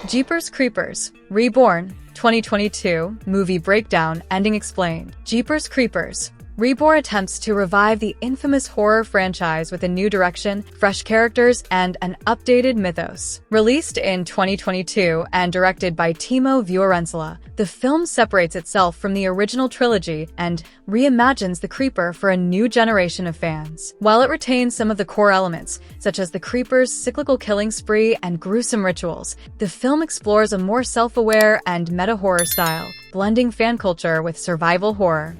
Jeepers Creepers Reborn 2022 Movie Breakdown Ending Explained. Jeepers Creepers Reborn attempts to revive the infamous horror franchise with a new direction, fresh characters, and an updated mythos. Released in 2022 and directed by Timo Vuorensola, the film separates itself from the original trilogy and reimagines the Creeper for a new generation of fans. While it retains some of the core elements, such as the Creeper's cyclical killing spree and gruesome rituals, the film explores a more self-aware and meta-horror style, blending fan culture with survival horror.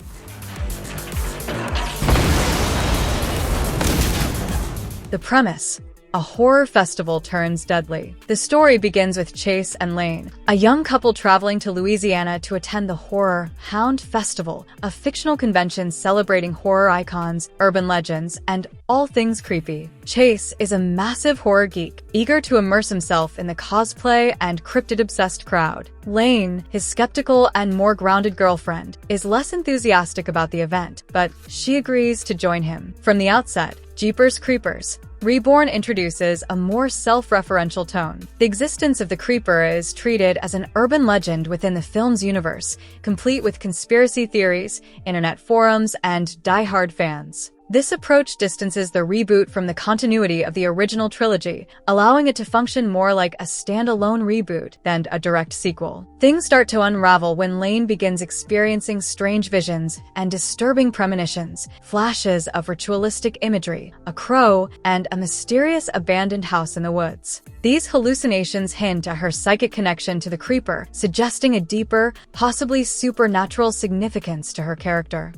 The premise: a horror festival turns deadly. The story begins with Chase and Lane, a young couple traveling to Louisiana to attend the Horror Hound Festival, a fictional convention celebrating horror icons, urban legends, and all things creepy. Chase is a massive horror geek, eager to immerse himself in the cosplay and cryptid-obsessed crowd. Lane, his skeptical and more grounded girlfriend, is less enthusiastic about the event, but she agrees to join him. From the outset, Jeepers Creepers Reborn introduces a more self-referential tone. The existence of the Creeper is treated as an urban legend within the film's universe, complete with conspiracy theories, internet forums, and die-hard fans. This approach distances the reboot from the continuity of the original trilogy, allowing it to function more like a standalone reboot than a direct sequel. Things start to unravel when Lane begins experiencing strange visions and disturbing premonitions, flashes of ritualistic imagery, a crow, and a mysterious abandoned house in the woods. These hallucinations hint at her psychic connection to the Creeper, suggesting a deeper, possibly supernatural significance to her character.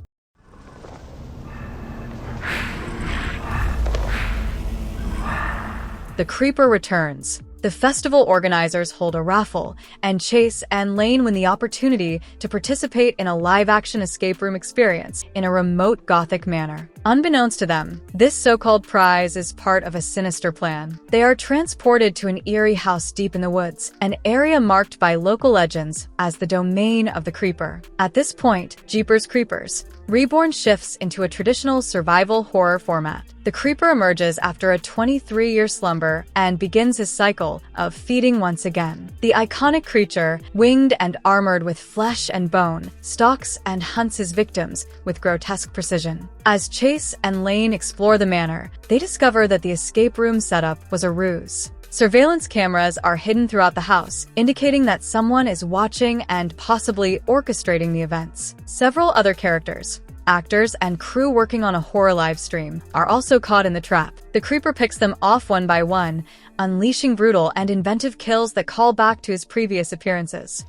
The Creeper returns. The festival organizers hold a raffle, and Chase and Lane win the opportunity to participate in a live-action escape room experience in a remote Gothic manor. Unbeknownst to them, this so-called prize is part of a sinister plan. They are transported to an eerie house deep in the woods, an area marked by local legends as the domain of the Creeper. At this point, Jeepers Creepers Reborn shifts into a traditional survival horror format. The Creeper emerges after a 23-year slumber and begins his cycle of feeding once again. The iconic creature, winged and armored with flesh and bone, stalks and hunts his victims with grotesque precision. As Chase and Lane explore the manor, they discover that the escape room setup was a ruse. Surveillance cameras are hidden throughout the house, indicating that someone is watching and possibly orchestrating the events. Several other characters, actors, and crew working on a horror live stream are also caught in the trap. The Creeper picks them off one by one, unleashing brutal and inventive kills that call back to his previous appearances.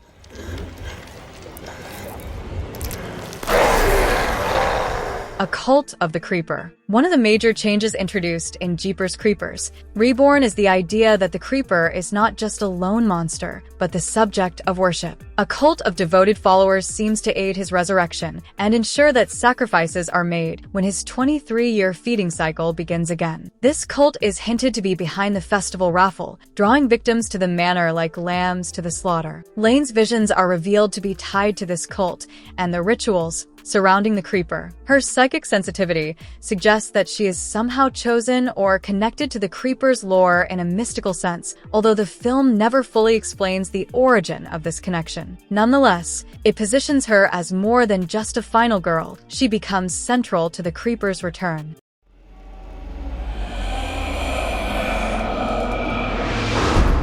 A cult of the Creeper. One of the major changes introduced in Jeepers Creepers Reborn is the idea that the Creeper is not just a lone monster, but the subject of worship. A cult of devoted followers seems to aid his resurrection and ensure that sacrifices are made when his 23-year feeding cycle begins again. This cult is hinted to be behind the festival raffle, drawing victims to the manor like lambs to the slaughter. Lane's visions are revealed to be tied to this cult and the rituals surrounding the Creeper. Her psychic sensitivity suggests that she is somehow chosen or connected to the Creeper's lore in a mystical sense, although the film never fully explains the origin of this connection. Nonetheless, it positions her as more than just a final girl. She becomes central to the Creeper's return.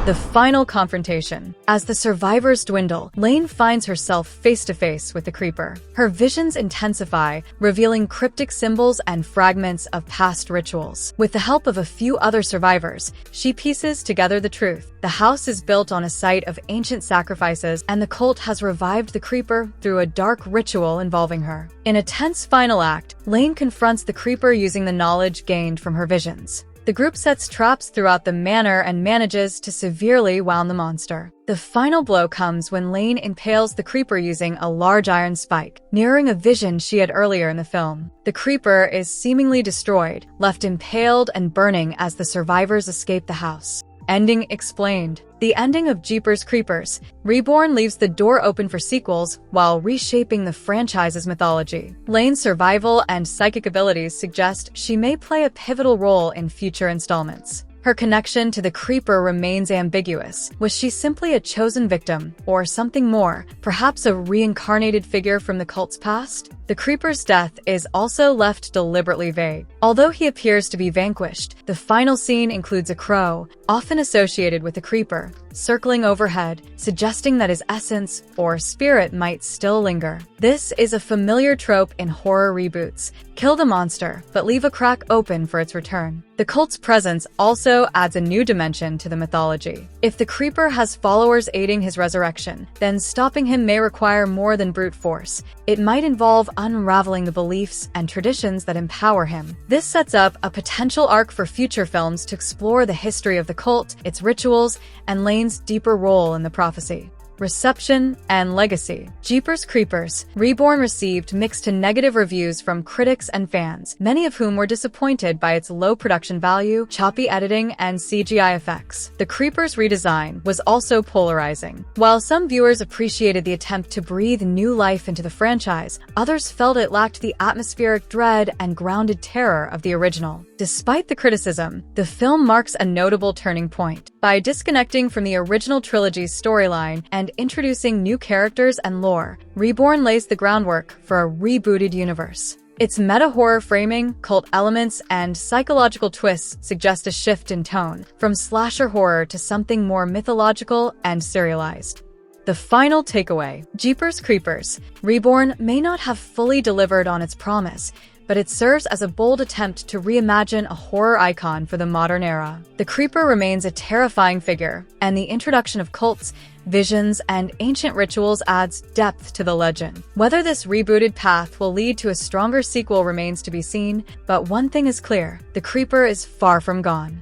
The final confrontation. As the survivors dwindle, Lane finds herself face-to-face with the Creeper. Her visions intensify, revealing cryptic symbols and fragments of past rituals. With the help of a few other survivors, she pieces together the truth. The house is built on a site of ancient sacrifices, and the cult has revived the Creeper through a dark ritual involving her. In a tense final act, Lane confronts the Creeper using the knowledge gained from her visions. The group sets traps throughout the manor and manages to severely wound the monster. The final blow comes when Lane impales the Creeper using a large iron spike, mirroring a vision she had earlier in the film. The Creeper is seemingly destroyed, left impaled and burning as the survivors escape the house. Ending explained. The ending of Jeepers Creepers Reborn leaves the door open for sequels while reshaping the franchise's mythology. Lane's survival and psychic abilities suggest she may play a pivotal role in future installments. Her connection to the creeper remains ambiguous. Was she simply a chosen victim, or something more, perhaps a reincarnated figure from the cult's past? The creeper's death is also left deliberately vague. Although he appears to be vanquished, the final scene includes a crow, often associated with the creeper, circling overhead, suggesting that his essence or spirit might still linger. This is a familiar trope in horror reboots. Kill the monster, but leave a crack open for its return. The cult's presence also adds a new dimension to the mythology. If the creeper has followers aiding his resurrection, then stopping him may require more than brute force. It might involve unraveling the beliefs and traditions that empower him. This sets up a potential arc for future films to explore the history of the cult, its rituals, and Lane's deeper role in the prophecy. Reception and legacy. Jeepers Creepers Reborn received mixed to negative reviews from critics and fans, many of whom were disappointed by its low production value, choppy editing, and CGI effects. The Creepers redesign was also polarizing. While some viewers appreciated the attempt to breathe new life into the franchise, others felt it lacked the atmospheric dread and grounded terror of the original. Despite the criticism, the film marks a notable turning point. By disconnecting from the original trilogy's storyline and introducing new characters and lore, Reborn lays the groundwork for a rebooted universe. Its meta-horror framing, cult elements, and psychological twists suggest a shift in tone, from slasher horror to something more mythological and serialized. The final takeaway. Jeepers Creepers Reborn may not have fully delivered on its promise, but it serves as a bold attempt to reimagine a horror icon for the modern era. The creeper remains a terrifying figure, and the introduction of cults, visions, and ancient rituals adds depth to the legend. Whether this rebooted path will lead to a stronger sequel remains to be seen, but one thing is clear: the creeper is far from gone.